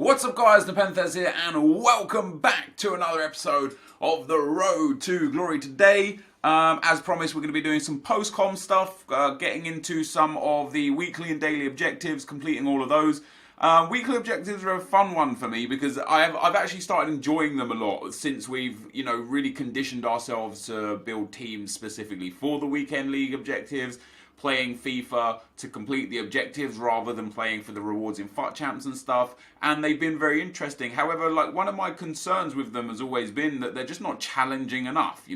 What's up guys, NepentheZ here and welcome back to another episode of The Road to Glory. Today, as promised, we're going to be doing some post-com stuff, getting into some of the weekly and daily objectives, completing all of those. Weekly objectives are a fun one for me because I've actually started enjoying them a lot since we've, really conditioned ourselves to build teams specifically for the weekend league objectives, playing FIFA to complete the objectives rather than playing for the rewards in FUT champs and stuff, and they've been very interesting. However, one of my concerns with them has always been that they're just not challenging enough.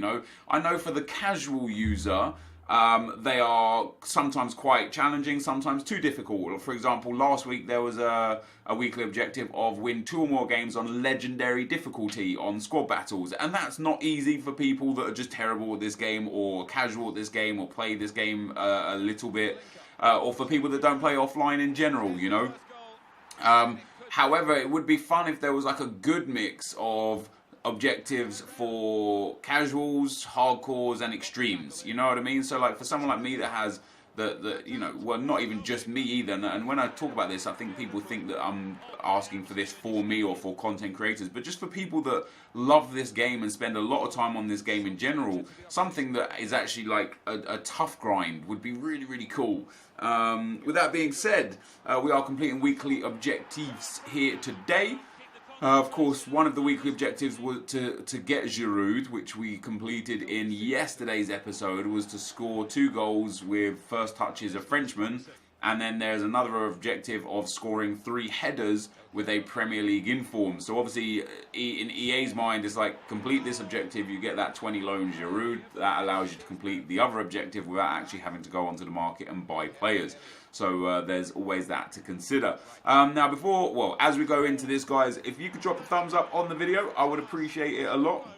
I know for the casual user, they are sometimes quite challenging, sometimes too difficult. For example, last week there was a weekly objective of win 2 or more games on legendary difficulty on squad battles, and that's not easy for people that are just terrible at this game or casual at this game or play this game a little bit, or for people that don't play offline in general, However, it would be fun if there was a good mix of objectives for casuals, hardcores, and extremes. You know what I mean? So, for someone like me that has well, not even just me either. And when I talk about this, I think people think that I'm asking for this for me or for content creators, but just for people that love this game and spend a lot of time on this game in general, something that is actually a tough grind would be really, really cool. With that being said, we are completing weekly objectives here today. Of course, one of the weekly objectives was to get Giroud, which we completed in yesterday's episode, was to score 2 goals with first touches of Frenchman. And then there's another objective of scoring 3 headers with a Premier League inform. So obviously, in EA's mind, it's complete this objective, you get that 20 loan Giroud. That allows you to complete the other objective without actually having to go onto the market and buy players. So there's always that to consider. Now as we go into this, guys, if you could drop a thumbs up on the video, I would appreciate it a lot.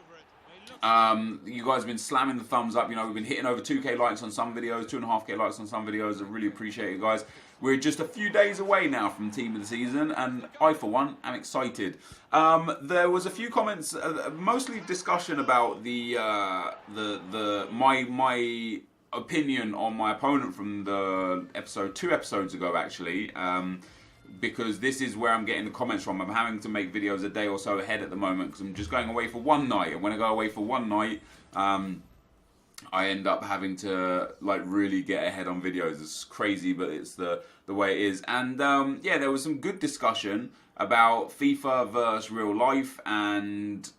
You guys have been slamming the thumbs up. We've been hitting over 2k likes on some videos, 2.5k likes on some videos. I really appreciate it, guys. We're just a few days away now from Team of the Season, and I, for one, am excited. There was a few comments, mostly discussion about my opinion on my opponent from the episode 2 episodes ago, actually. Because this is where I'm getting the comments from. I'm having to make videos a day or so ahead at the moment because I'm just going away for one night. And when I go away for one night, I end up having to really get ahead on videos. It's crazy, but it's the way it is. And yeah, there was some good discussion about FIFA versus real life and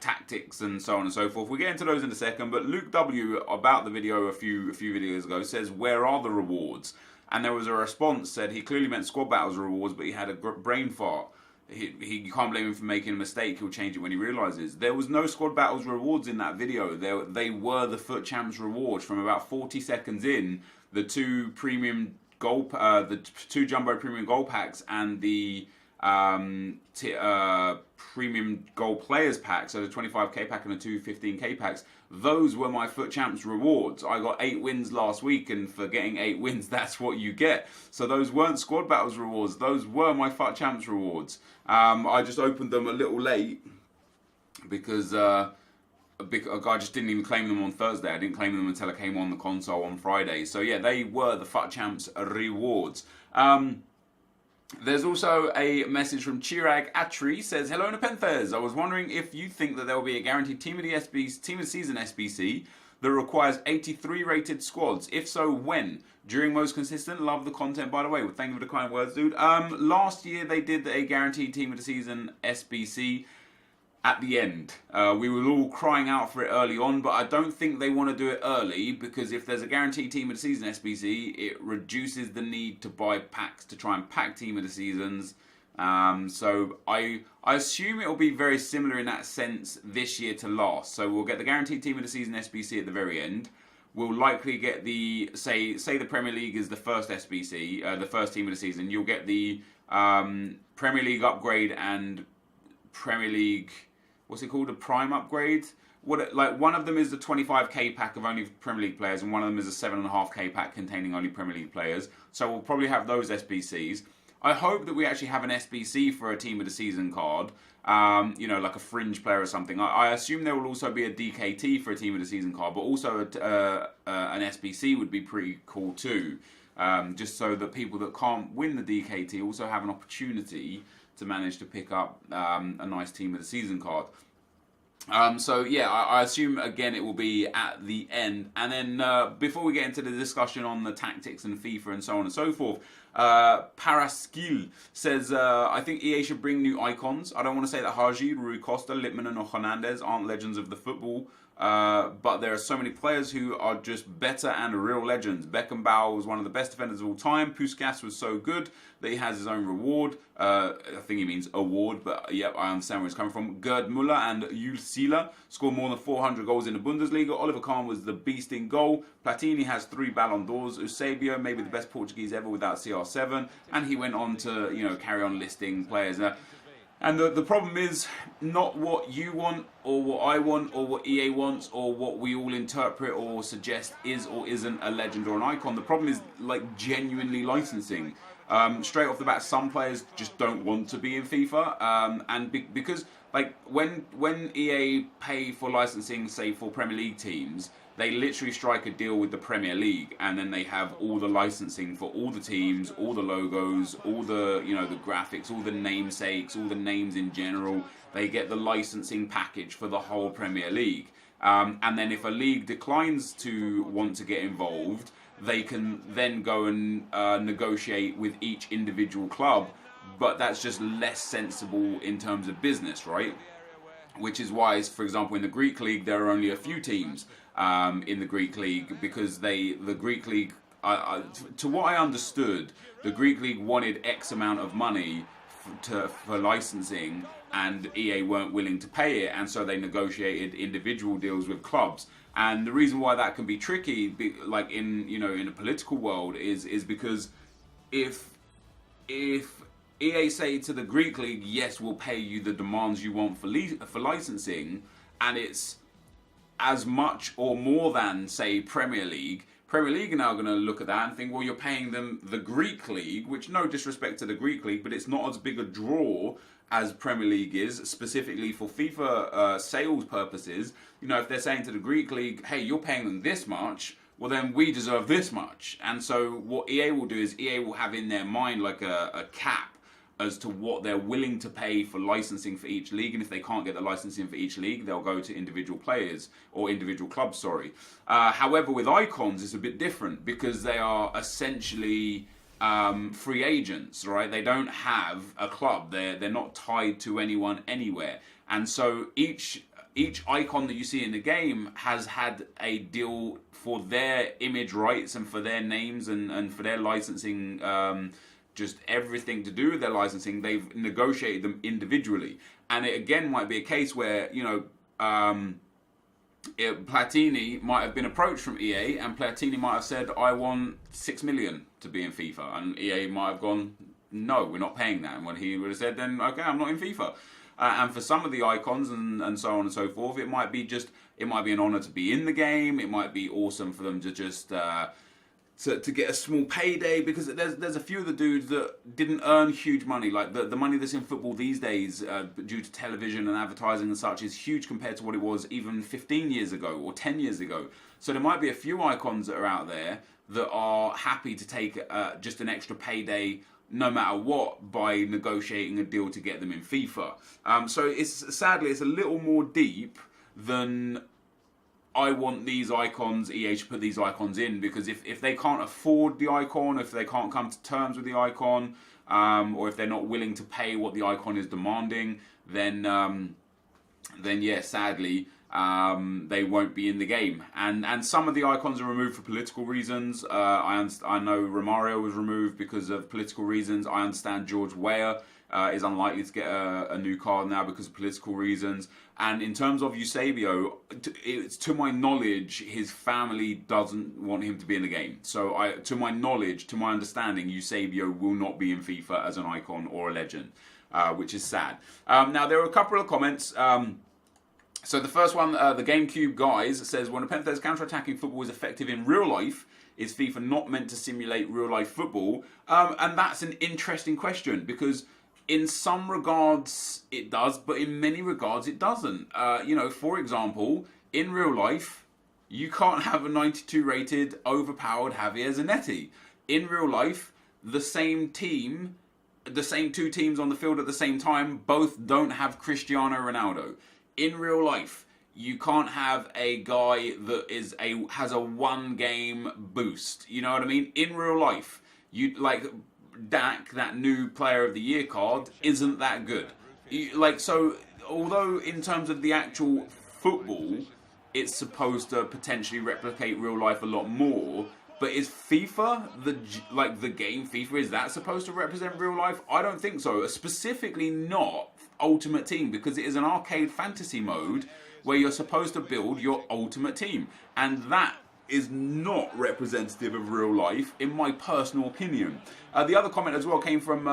tactics and so on and so forth. We'll get into those in a second. But Luke W, about the video a few videos ago, says, "Where are the rewards?" And there was a response said he clearly meant squad battles rewards, but he had a brain fart. You can't blame him for making a mistake. He'll change it when he realizes. There was no squad battles rewards in that video. They were the FUT champs rewards from about 40 seconds in. The 2 premium goal, the 2 jumbo premium goal packs, and the premium goal players pack, so the 25k pack and the 2 15k packs, those were my FUT champs rewards. I got 8 wins last week, and for getting 8 wins, that's what you get. So those weren't squad battles rewards, those were my FUT champs rewards. I just opened them a little late because a guy just didn't even claim them on Thursday. I didn't claim them until I came on the console on Friday. So yeah, they were the FUT champs rewards. There's also a message from Chirag Atri, says, "Hello NepentheZ. I was wondering if you think that there will be a guaranteed Team of the Season SBC that requires 83 rated squads. If so, when? During most consistent? Love the content, by the way." Well, thank you for the kind words, dude. Last year they did a guaranteed Team of the Season SBC at the end. We were all crying out for it early on, but I don't think they want to do it early because if there's a guaranteed Team of the Season SBC, it reduces the need to buy packs to try and pack Team of the Seasons. So I assume it will be very similar in that sense this year to last. So we'll get the guaranteed Team of the Season SBC at the very end. We'll likely get the, say the Premier League is the first SBC, the first Team of the Season. You'll get the Premier League upgrade and Premier League, what's it called, a Prime upgrade? One of them is the 25k pack of only Premier League players, and one of them is a 7.5k pack containing only Premier League players. So we'll probably have those SBCs. I hope that we actually have an SBC for a Team of the Season card, like a fringe player or something. I assume there will also be a DKT for a Team of the Season card, but also an SBC would be pretty cool too. Just so that people that can't win the DKT also have an opportunity to manage to pick up a nice team of the season card. So yeah, I assume again it will be at the end. And then before we get into the discussion on the tactics and FIFA and so on and so forth, Paraskil says, I think EA should bring new icons. I don't want to say that Haji, Rui Costa, Littmanen or Hernandez aren't legends of the football, but there are so many players who are just better and real legends. Beckenbauer was one of the best defenders of all time. Puskas was so good that he has his own reward. I think he means award, but yep, I understand where it's coming from. Gerd Müller and Jules Sieler scored more than 400 goals in the Bundesliga. Oliver Kahn was the beast in goal. Platini has 3 Ballon d'Ors. Eusebio, maybe the best Portuguese ever without CR7. And he went on to, carry on listing players. And the problem is not what you want or what I want or what EA wants or what we all interpret or suggest is or isn't a legend or an icon. The problem is like genuinely licensing. Straight off the bat, some players just don't want to be in FIFA, because like when EA pay for licensing, say for Premier League teams, they literally strike a deal with the Premier League, and then they have all the licensing for all the teams, all the logos, all the the graphics, all the namesakes, all the names in general. They get the licensing package for the whole Premier League, and then if a league declines to want to get involved, they can then go and negotiate with each individual club, but that's just less sensible in terms of business, right? Which is why, for example, in the Greek League, there are only a few teams in the Greek League, because the Greek League, to what I understood, the Greek League wanted X amount of money for licensing, and EA weren't willing to pay it, and so they negotiated individual deals with clubs. And the reason why that can be tricky, like in a political world, is because if EA say to the Greek League, yes, we'll pay you the demands you want for licensing, and it's as much or more than, say, Premier League are now going to look at that and think, well, you're paying them the Greek League, which, no disrespect to the Greek League, but it's not as big a draw as Premier League is, specifically for FIFA sales purposes. If they're saying to the Greek League, hey, you're paying them this much, well, then we deserve this much. And so what EA will do is EA will have in their mind like a cap as to what they're willing to pay for licensing for each league, and if they can't get the licensing for each league, they'll go to individual players or individual clubs, sorry. However, with icons, it's a bit different because they are essentially free agents, right? They don't have a club. They're not tied to anyone anywhere, and so each icon that you see in the game has had a deal for their image rights and for their names and for their licensing. Just everything to do with their licensing, they've negotiated them individually. And it again might be a case where, Platini might have been approached from EA, and Platini might have said, I want 6 million to be in FIFA. And EA might have gone, no, we're not paying that. And when he would have said, then, okay, I'm not in FIFA. And for some of the icons and so on and so forth, it might be an honor to be in the game. It might be awesome for them to just... to get a small payday, because there's a few of the dudes that didn't earn huge money. Like the money that's in football these days, due to television and advertising and such, is huge compared to what it was even 15 years ago or 10 years ago. So there might be a few icons that are out there that are happy to take just an extra payday no matter what by negotiating a deal to get them in FIFA. So sadly it's a little more deep than... I want these icons, EA should put these icons in, because if they can't afford the icon, if they can't come to terms with the icon, or if they're not willing to pay what the icon is demanding, then yeah, sadly, they won't be in the game. And some of the icons are removed for political reasons. I know Romario was removed because of political reasons. I understand George Weah is unlikely to get a new card now because of political reasons. And in terms of Eusebio, it's to my knowledge, his family doesn't want him to be in the game. So to my knowledge, to my understanding, Eusebio will not be in FIFA as an icon or a legend, which is sad. Now, there are a couple of comments. So the first one, the GameCube guys, says, when NepentheZ counter-attacking football is effective in real life, is FIFA not meant to simulate real-life football? And that's an interesting question, because in some regards it does, but in many regards it doesn't. For example, in real life, you can't have a 92 rated, overpowered Javier Zanetti. In real life, the same team the same two teams on the field at the same time, both don't have Cristiano Ronaldo. In real life, you can't have a guy that has a one game boost. You know what I mean? In real life, you like Dak, that new player of the year card, isn't that good. So although in terms of the actual football, it's supposed to potentially replicate real life a lot more. But is FIFA, the game FIFA, is that supposed to represent real life? I don't think so. Specifically not Ultimate Team, because it is an arcade fantasy mode where you're supposed to build your ultimate team. And that is not representative of real life, in my personal opinion. The other comment as well came from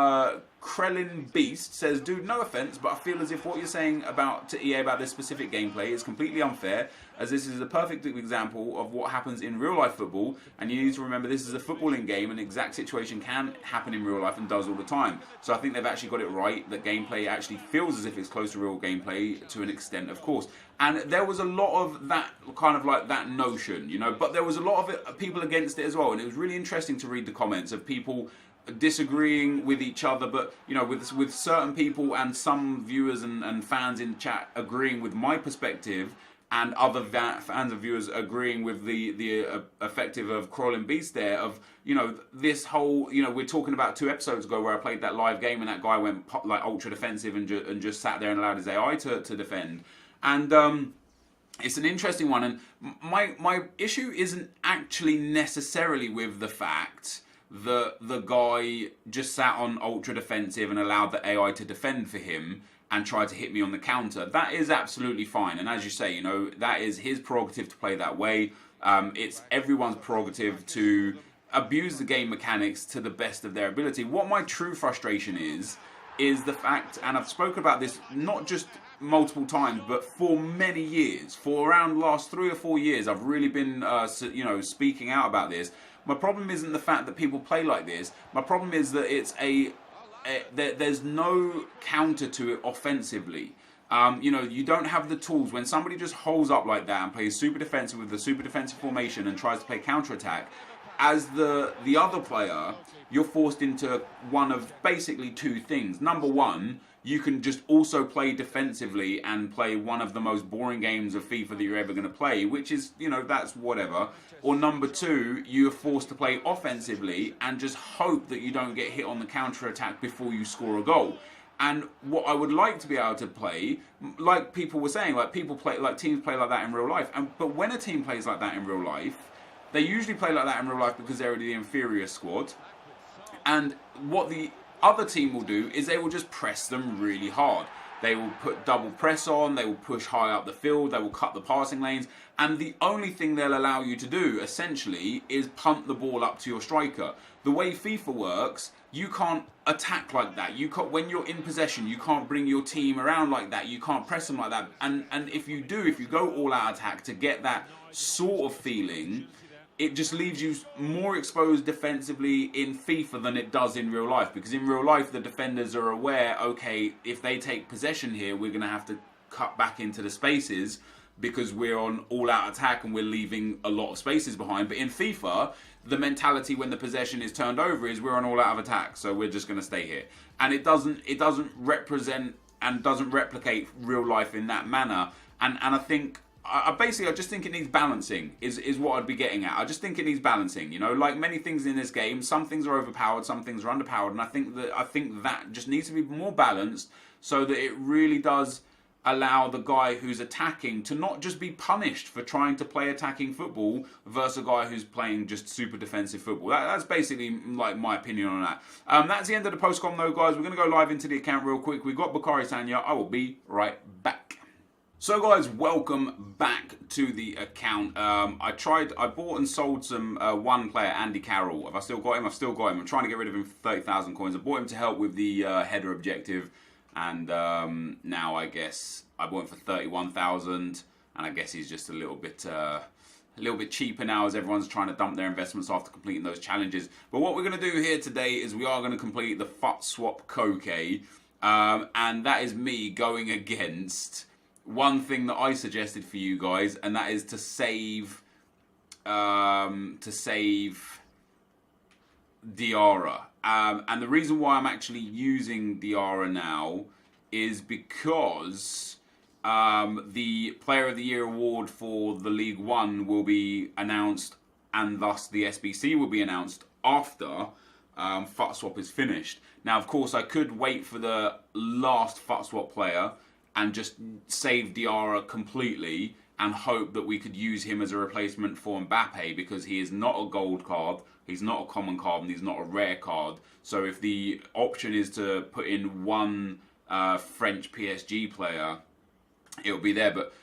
Krellin Beast. Says, dude, no offense, but I feel as if what you're saying to EA about this specific gameplay is completely unfair, as this is a perfect example of what happens in real life football, and you need to remember this is a footballing game, and the exact situation can happen in real life and does all the time. So I think they've actually got it right, that gameplay actually feels as if it's close to real gameplay to an extent, of course. And there was a lot of that kind of like that notion, you know, but there was a lot of people against it as well, and it was really interesting to read the comments of people disagreeing with each other, but you know, with certain people and some viewers and fans in chat agreeing with my perspective, and other fans and viewers agreeing with the effective of Crawling Beast there, of, you know, this whole, you know, we're talking about 2 episodes ago where I played that live game and that guy went like ultra defensive and just sat there and allowed his AI to defend. And it's an interesting one, and my issue isn't actually necessarily with the fact that the guy just sat on ultra defensive and allowed the AI to defend for him and tried to hit me on the counter. That is absolutely fine, and as you say, you know, that is his prerogative to play that way. It's everyone's prerogative to abuse the game mechanics to the best of their ability. What my true frustration is the fact, and I've spoken about this not just multiple times, but for many years, for around the last 3 or 4 years, I've really been, you know, speaking out about this. My problem isn't the fact that people play like this. My problem is that it's there's no counter to it offensively. You know, you don't have the tools. When somebody just holds up like that and plays super defensive with the super defensive formation and tries to play counter-attack, as the other player, you're forced into one of basically 2 things. Number one, you can just also play defensively and play one of the most boring games of FIFA that you're ever going to play, which is, you know, that's whatever. Or number 2, you're forced to play offensively and just hope that you don't get hit on the counter-attack before you score a goal. And what I would like to be able to play, like people were saying, like teams play like that in real life. But when a team plays like that in real life, they usually play like that in real life because they're the inferior squad. And what the other team will do is they will just press them really hard. They will put double press on, they will push high up the field, they will cut the passing lanes, and the only thing they'll allow you to do, essentially, is punt the ball up to your striker. The way FIFA works, you can't attack like that. When you're in possession, you can't bring your team around like that, you can't press them like that. And if you go all-out attack to get that sort of feeling, it just leaves you more exposed defensively in FIFA than it does in real life. Because in real life, the defenders are aware, okay, if they take possession here, we're going to have to cut back into the spaces because we're on all-out attack and we're leaving a lot of spaces behind. But in FIFA, the mentality when the possession is turned over is we're on all-out attack, so we're just going to stay here. And it doesn't represent and doesn't replicate real life in that manner. And I think... I just think it needs balancing, is what I'd be getting at. I just think it needs balancing, you know, like many things in this game. Some things are overpowered, some things are underpowered, and I think that just needs to be more balanced so that it really does allow the guy who's attacking to not just be punished for trying to play attacking football versus a guy who's playing just super defensive football. That's basically like my opinion on that. That's the end of the postcom though, guys. We're going to go live into the account real quick. We've got Bakari Sanya. I will be right back. So guys, welcome back to the account. I bought and sold some one player, Andy Carroll. Have I still got him? I've still got him. I'm trying to get rid of him for 30,000 coins. I bought him to help with the header objective, and now I guess I bought him for 31,000, and I guess he's just a little bit cheaper now as everyone's trying to dump their investments after completing those challenges. But what we're going to do here today is we are going to complete the FUT swap KOKE, and that is me going against one thing that I suggested for you guys, and that is to save Diarra. And the reason why I'm actually using Diarra now is because the Player of the Year award for the League One will be announced, and thus the SBC will be announced after FUT swap is finished. Now, of course, I could wait for the last FUT swap player and just save Diarra completely and hope that we could use him as a replacement for Mbappe, because he is not a gold card, he's not a common card, and he's not a rare card. So if the option is to put in one French PSG player, it'll be there. But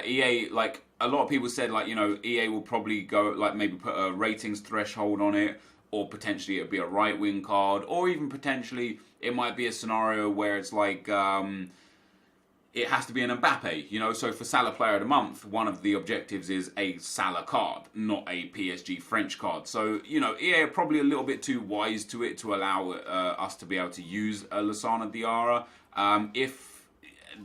EA, like a lot of people said, like, you know, EA will probably go, like, maybe put a ratings threshold on it, or potentially it'll be a right wing card, or even potentially it might be a scenario where it's like it has to be an Mbappe, you know. So for Salah Player of the Month, one of the objectives is a Salah card, not a PSG French card. So, you know, EA are probably a little bit too wise to it to allow us to be able to use Lassana Diarra. If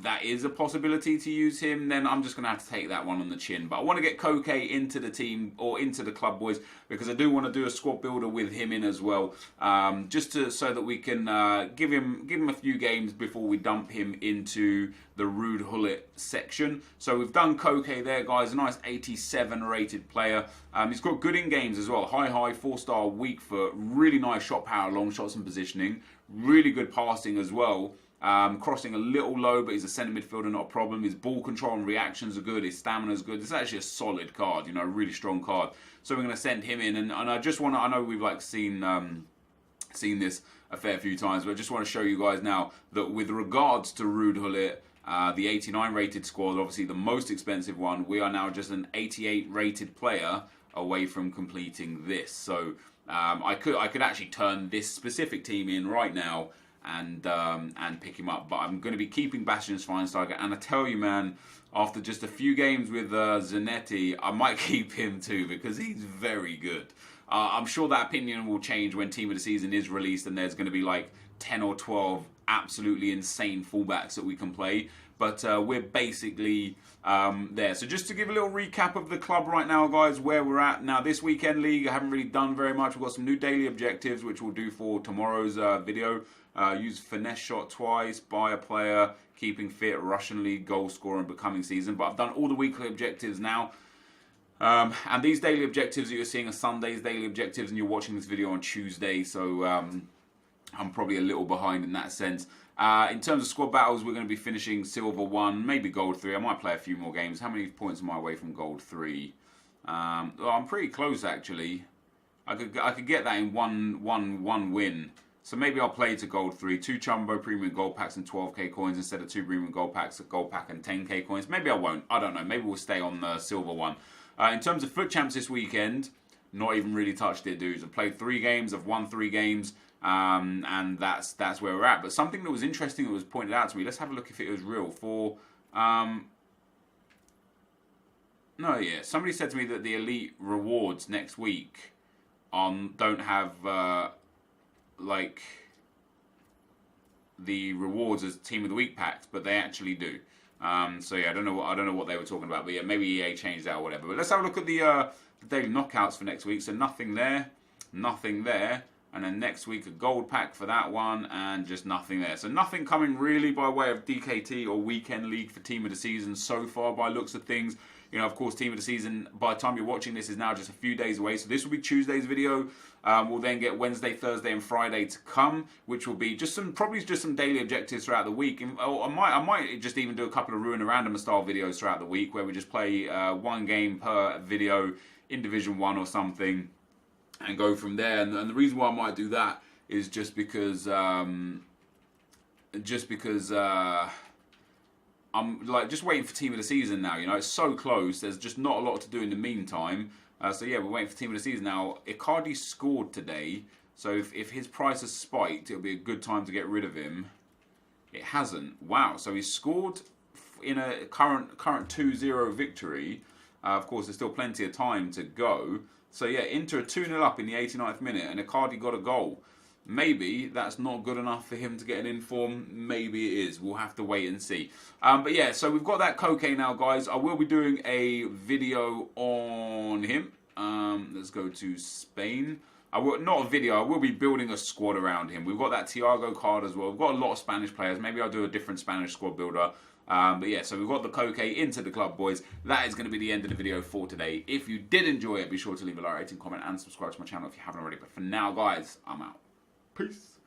that is a possibility to use him, then I'm just going to have to take that one on the chin. But I want to get KOKE into the team, or into the club, boys, because I do want to do a squad builder with him in as well, just so that we can give him a few games before we dump him into the Ruud Gullit section. So we've done KOKE there, guys. A nice 87 rated player. He's got good in games as well. High, 4-star, weak foot, really nice shot power, long shots and positioning, really good passing as well. Crossing a little low, but he's a centre midfielder, not a problem. His ball control and reactions are good. His stamina is good. It's actually a solid card, you know, a really strong card. So we're going to send him in, and I just want to, I know we've like seen this a fair few times, but I just want to show you guys now that with regards to Ruud Gullit, the 89 rated squad, obviously the most expensive one, we are now just an 88 rated player away from completing this. So I could actually turn this specific team in right now and pick him up, but I'm going to be keeping Bastian Schweinsteiger, and I tell you, man, after just a few games with Zanetti, I might keep him too, because he's very good. I'm sure that opinion will change when Team of the Season is released, and there's going to be like 10 or 12 absolutely insane fullbacks that we can play, but we're basically there. So just to give a little recap of the club right now, guys, where we're at now. This weekend league, I haven't really done very much. We've got some new daily objectives, which we'll do for tomorrow's video. Use finesse shot twice, buy a player, keeping fit, Russian league, goal scorer, and becoming season. But I've done all the weekly objectives now. And these daily objectives that you're seeing are Sunday's daily objectives, and you're watching this video on Tuesday, so I'm probably a little behind in that sense. In terms of squad battles, we're going to be finishing Silver 1, maybe Gold 3. I might play a few more games. How many points am I away from Gold 3? Well, I'm pretty close, actually. I could get that in one win. So maybe I'll play to Gold 3, 2 Jumbo Premium Gold Packs and 12k coins instead of 2 Premium Gold Packs, a Gold Pack and 10k coins. Maybe I won't. I don't know. Maybe we'll stay on the Silver 1. In terms of FUT Champs this weekend, not even really touched it, dudes. I've played 3 games. I've won 3 games. And that's where we're at. But something that was interesting that was pointed out to me, let's have a look if it was real. For somebody said to me that the Elite rewards next week don't have like the rewards as Team of the Week packs, but they actually do. So yeah, I don't know what they were talking about, but yeah, maybe EA changed that or whatever. But let's have a look at the daily knockouts for next week. So nothing there, and then next week a gold pack for that one, and just nothing there. So nothing coming really by way of DKT or weekend league for Team of the Season so far by looks of things. You know, of course, Team of the Season, by the time you're watching this, is now just a few days away. So this will be Tuesday's video. We'll then get Wednesday, Thursday, and Friday to come, which will be probably just some daily objectives throughout the week. Or I might just even do a couple of Ruin a Random style videos throughout the week, where we just play 1 game per video in Division 1 or something, and go from there. And the reason why I might do that is just because I'm like just waiting for Team of the Season now. You know, it's so close. There's just not a lot to do in the meantime. So yeah, we're waiting for Team of the Season now. Icardi scored today, so if his price has spiked, it'll be a good time to get rid of him. It hasn't. Wow. So he scored in a current 2-0 victory. Of course, there's still plenty of time to go. So yeah, Inter 2-0 up in the 89th minute, and Icardi got a goal. Maybe that's not good enough for him to get an inform. Maybe it is. We'll have to wait and see. But yeah, so we've got that KOKE now, guys. I will be doing a video on him. Let's go to Spain. I will not a video. I will be building a squad around him. We've got that Thiago card as well. We've got a lot of Spanish players. Maybe I'll do a different Spanish squad builder. But yeah, so we've got the KOKE into the club, boys. That is going to be the end of the video for today. If you did enjoy it, be sure to leave a like, rating, comment, and subscribe to my channel if you haven't already. But for now, guys, I'm out. Peace.